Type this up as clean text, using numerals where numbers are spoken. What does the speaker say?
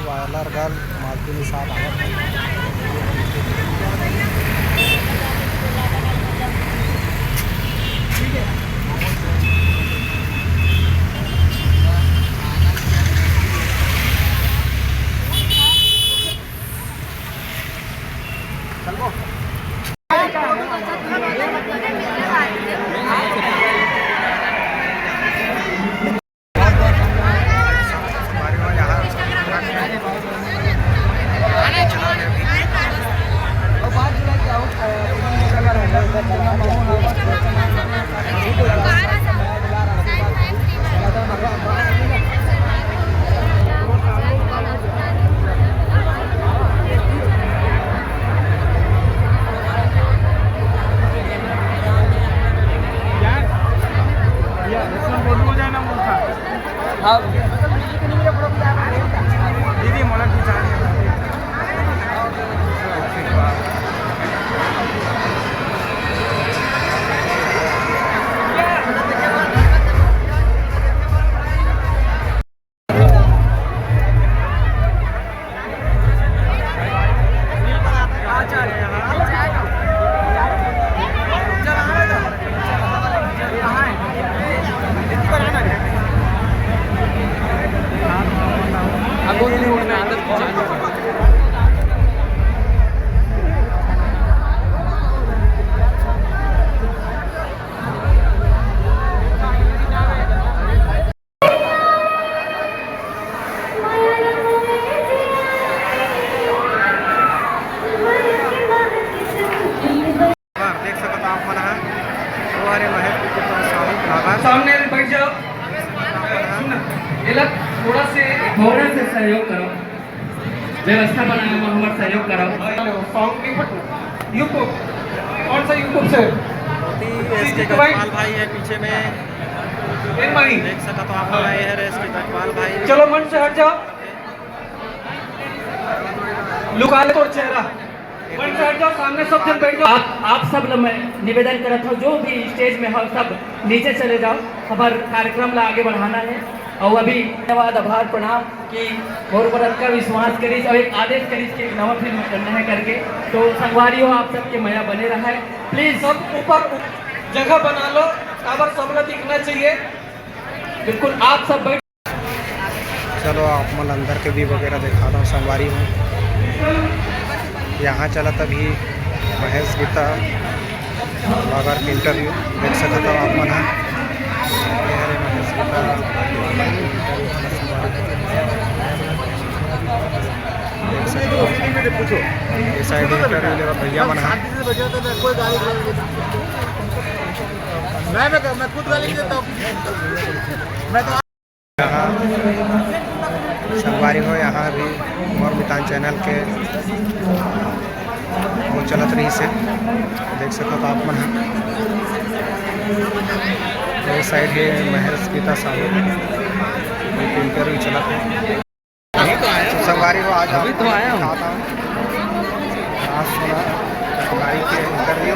वायलारगाल मालपुनी साहब दीदी मला सामने बैठ जाओ, थोड़ा से सहयोग करो, व्यवस्था बनाने में हमारा सहयोग करो। यूट्यूब कौन सा यूट्यूब से इकबाल भाई है पीछे में, देख सका तो आप आए हैं इकबाल भाई। चलो मन से हट जाओ, लुका ले तो चेहरा, मन से हट जाओ, सामने सब जन बैठ जाओ। आप सब मैं निवेदन करत हो, जो भी स्टेज में हो सब नीचे चले जाओ, हमारे कार्यक्रम ला आगे बढ़ाना है। और अभी धन्यवाद आभार प्रणाम कि और बरत का विश्वास करीज और एक आदेश करीज के एक नवा फिल्म करना है करके, तो संगवारी हो आप सबके मया बने रहा है। प्लीज सब ऊपर जगह बना लो, टावर सबला दिखना चाहिए, बिल्कुल आप सब बैठ। चलो आप मन अंदर के भी वगैरह दिखा दो संगवारी में। यहाँ चला तभी महेश गीता ब्लॉगर के इंटरव्यू देख सकते हो आप मन। महेश गीता देख सकते हो, ये साइड इंटरव्यू ले भैया मन। मैं खुद गाली देता हूँ। यहाँ संगवारी हो, यहाँ भी मोर मितान चैनल के वो चलत रही से देख सको तो आप मन। ये साइड है महेश गीता साहब इंटरव्यू चलत है। संगवारी हो आज अभी तो आया हूँ, आज सुना संगवारी के इंटरव्यू।